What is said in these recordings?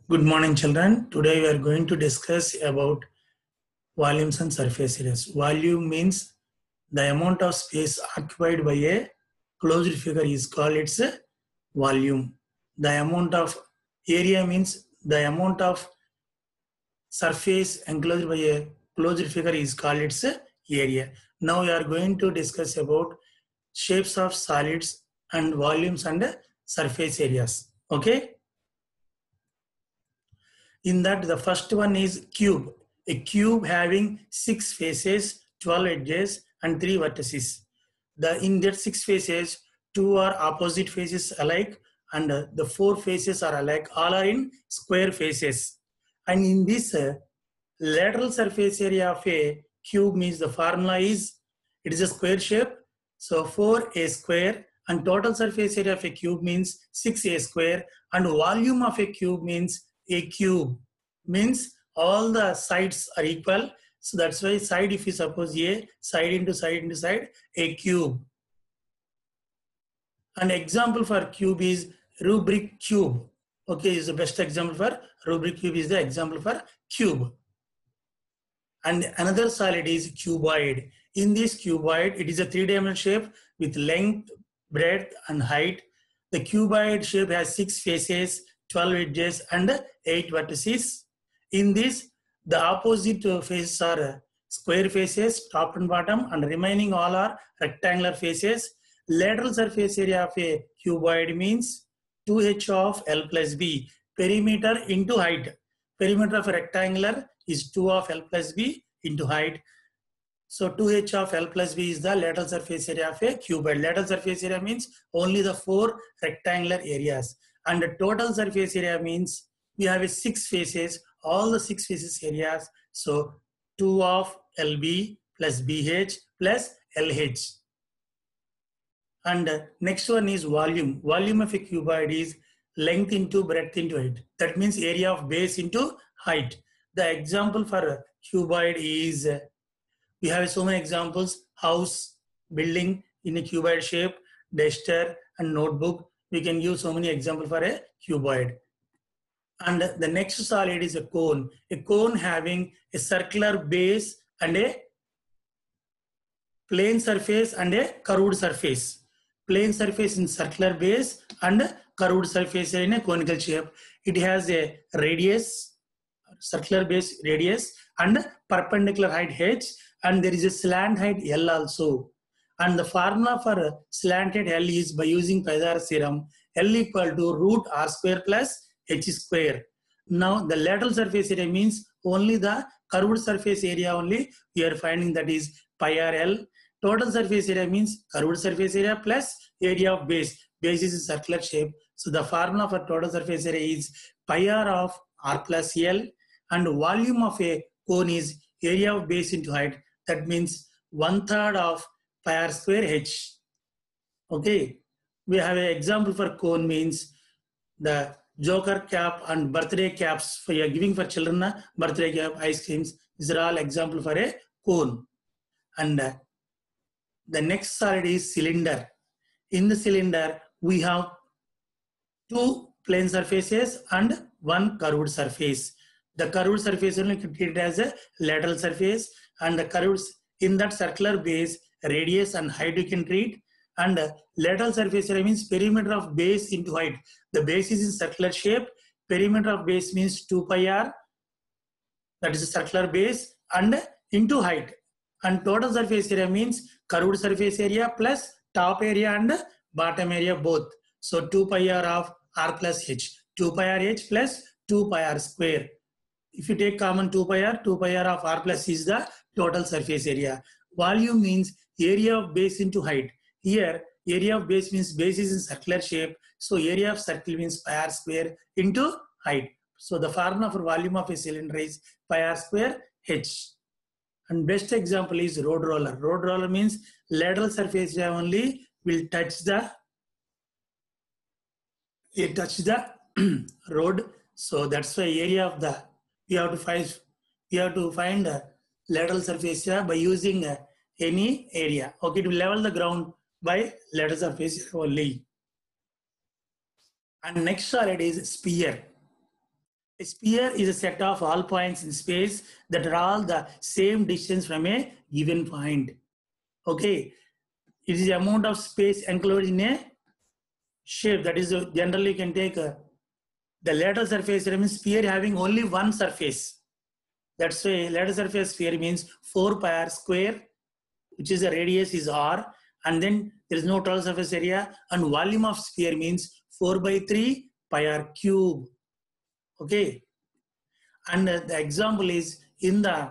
Good morning, children. Today we are going to discuss about volumes and surface areas. Volume means the amount of space occupied by a closed figure is called its volume. The amount of area means the amount of surface enclosed by a closed figure is called its area. Now we are going to discuss about shapes of solids and volumes and surface areas. Okay. In that, the first one is cube. A cube having 6 faces, 12 edges, and 3 vertices. In that 6 faces, 2 are opposite faces alike, and the 4 faces are alike. All are in square faces. And in this lateral surface area of a cube means the formula is, it is a square shape. So 4a square, and total surface area of a cube means 6a square, and volume of a cube means a cube, means all the sides are equal. So that's why side, if you suppose a, side into side into side, a cube. An example for cube is rubric cube. Okay, is the best example for rubric cube is the example for cube. And another solid is cuboid. In this cuboid, it is a 3-dimensional shape with length, breadth, and height. The cuboid shape has 6 faces, 12 edges, and 8 vertices. In this, the opposite faces are square faces, top and bottom, and remaining all are rectangular faces. Lateral surface area of a cuboid means 2h of L plus B, perimeter into height. Perimeter of a rectangular is 2 of L plus B into height. So 2h of L plus B is the lateral surface area of a cuboid. Lateral surface area means only the 4 rectangular areas. And the total surface area means we have 6 faces, all the 6 faces areas. So 2 of LB plus BH plus LH. And next one is volume. Volume of a cuboid is length into breadth into height. That means area of base into height. The example for cuboid is, we have so many examples: house, building in a cuboid shape, duster, and notebook. We can use so many examples for a cuboid. And the next solid is a cone. A cone having a circular base and a plane surface and a curved surface. Plane surface in circular base and curved surface in a conical shape. It has a radius, circular base radius, and perpendicular height h, and there is a slant height L also. And the formula for slanted L is by using Pythagoras theorem, L equal to root r square plus h square. Now the lateral surface area means only the curved surface area only we are finding, that is pi r L. Total surface area means curved surface area plus area of base. Base is a circular shape. So the formula for total surface area is pi r of r plus L, and volume of a cone is area of base into height. That means 1/3 of pi r square h. Okay. We have an example for cone means the joker cap and birthday caps for giving for children, birthday cap, ice creams. These are all example for a cone. And the next solid is cylinder. In the cylinder, we have 2 plane surfaces and 1 curved surface. The curved surface only treated as a lateral surface, and the curves in that circular base, radius and height you can treat. And lateral surface area means perimeter of base into height. The base is in circular shape. Perimeter of base means 2 pi r, that is a circular base, and into height. And total surface area means curved surface area plus top area and bottom area both. So 2 pi r of r plus h, 2 pi r h plus 2 pi r square. If you take common 2 pi r of r plus is the total surface area. Volume means area of base into height. Here, area of base means base is in circular shape. So area of circle means pi r square into height. So the formula for volume of a cylinder is pi r square h. And best example is road roller. Road roller means lateral surface area only will touch the road. So that's why area of the, we have to find lateral surface area by using any area. Okay, to level the ground by lateral surface area only. And next solid is sphere. A sphere is a set of all points in space that are all the same distance from a given point. Okay, it is the amount of space enclosed in a shape. That is generally you can take the lateral surface area means sphere having only one surface. That's why lateral surface sphere means 4 pi r square, which is the radius is r, and then there is no total surface area, and volume of sphere means 4 by 3 pi r cube. Okay, and the example is in the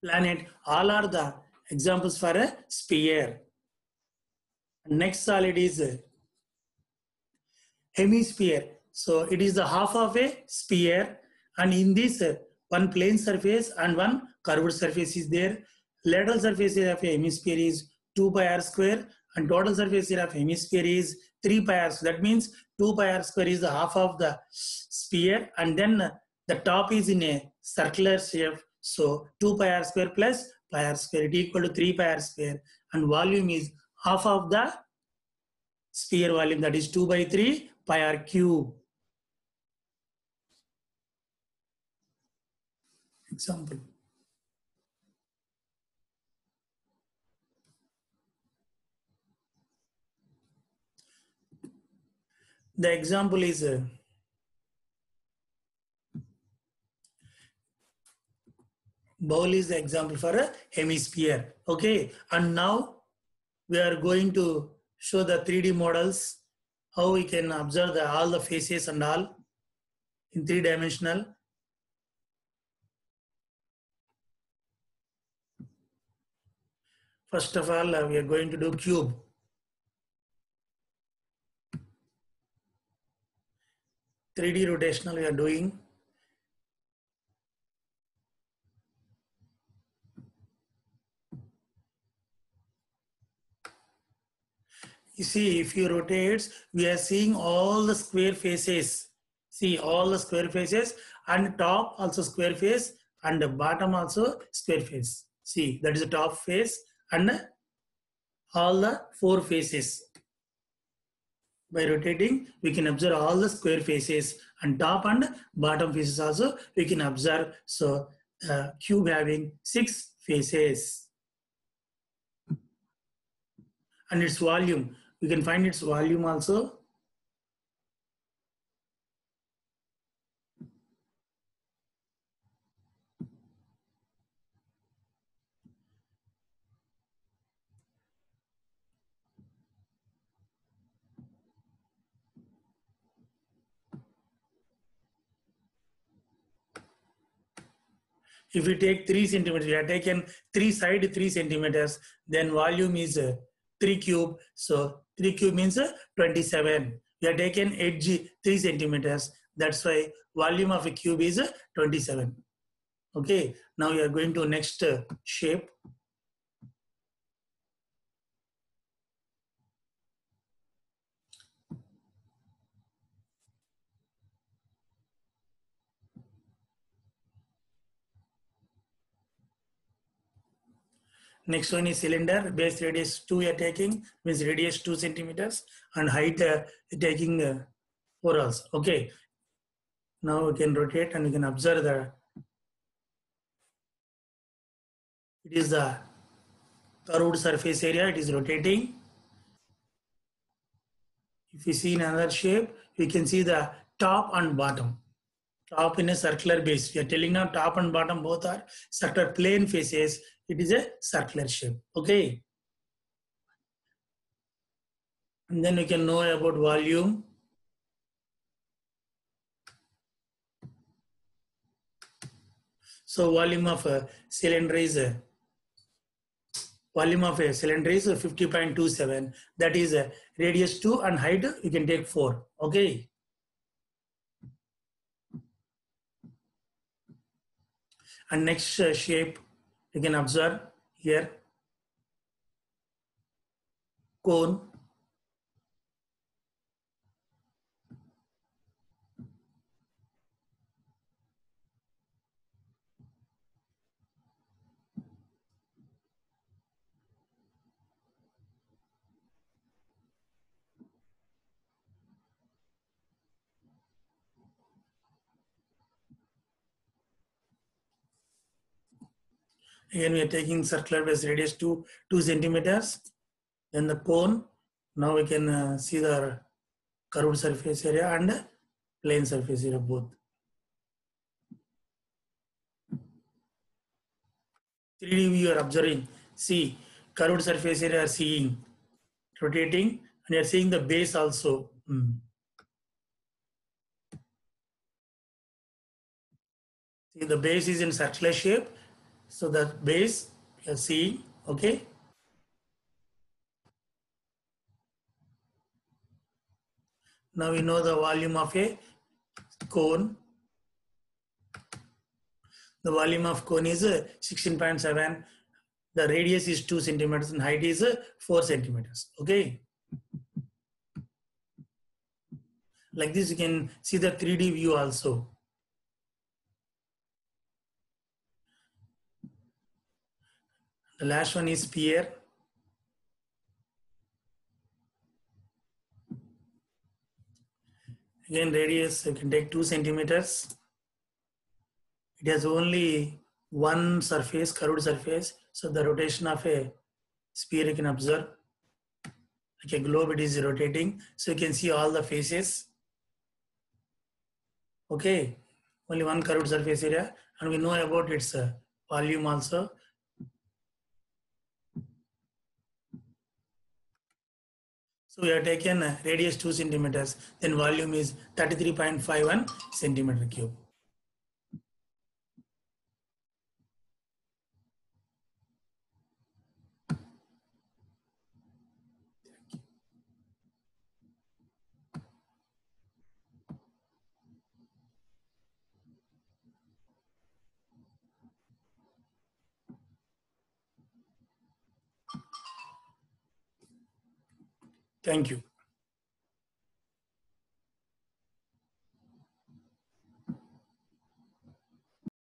planet, all are the examples for a sphere. Next solid is hemisphere. So it is the half of a sphere, and in this one plane surface and one curved surface is there. Lateral surface area of a hemisphere is 2 pi r square, and total surface area of hemisphere is 3 pi r. So that means 2 pi r square is the half of the sphere, and then the top is in a circular shape. So 2 pi r square plus pi r square, it equal to 3 pi r square, and volume is half of the sphere volume, that is 2 by 3 pi r cube. Example. The example is bowl is the example for a hemisphere. Okay, and now we are going to show the 3D models, how we can observe all the faces and all in 3-dimensional. First of all, we are going to do cube. Three-D rotational we are doing. You see, if you rotate, we are seeing all the square faces. See all the square faces, and top also square face, and the bottom also square face. See, that is the top face and all the 4 faces. By rotating, we can observe all the square faces, and top and bottom faces also we can observe. So cube having 6 faces. And its volume, we can find its volume also. If we take 3 centimeters, we have taken 3 side 3 centimeters, then volume is 3 cube. So 3 cube means 27. We have taken edge 3 centimeters. That's why volume of a cube is 27. Okay, now we are going to next shape. Next one is cylinder, base radius 2 we are taking, means radius 2 centimeters, and height taking 4 also. Okay, now we can rotate and we can observe the, it is the curved surface area, it is rotating. If you see in another shape, we can see the top and bottom. Top in a circular base. We are telling now top and bottom both are circular plane faces. It is a circular shape. Okay. And then we can know about volume. So volume of a cylinder is 50.27. That is radius 2 and height you can take 4. Okay. And next shape you can observe here, cone. Again, we are taking circular base radius to 2 centimeters. Then the cone. Now we can see the curved surface area and plane surface area both. 3D view you are observing. See, curved surface area are seeing rotating, and you are seeing the base also. See, the base is in circular shape, so the base you are seeing. Okay. Now we know the volume of a cone. The volume of cone is 16.7. The radius is 2 centimeters and height is 4 centimeters. Okay. Like this, you can see the 3D view also. The last one is sphere. Again, radius you can take 2 centimeters. It has only one surface, curved surface. So the rotation of a sphere you can observe. Like a globe, it is rotating. So you can see all the faces. Okay. Only one curved surface area. And we know about its volume also. So we have taken radius 2 centimeters. Then volume is 33.51 centimeter cube. Thank you.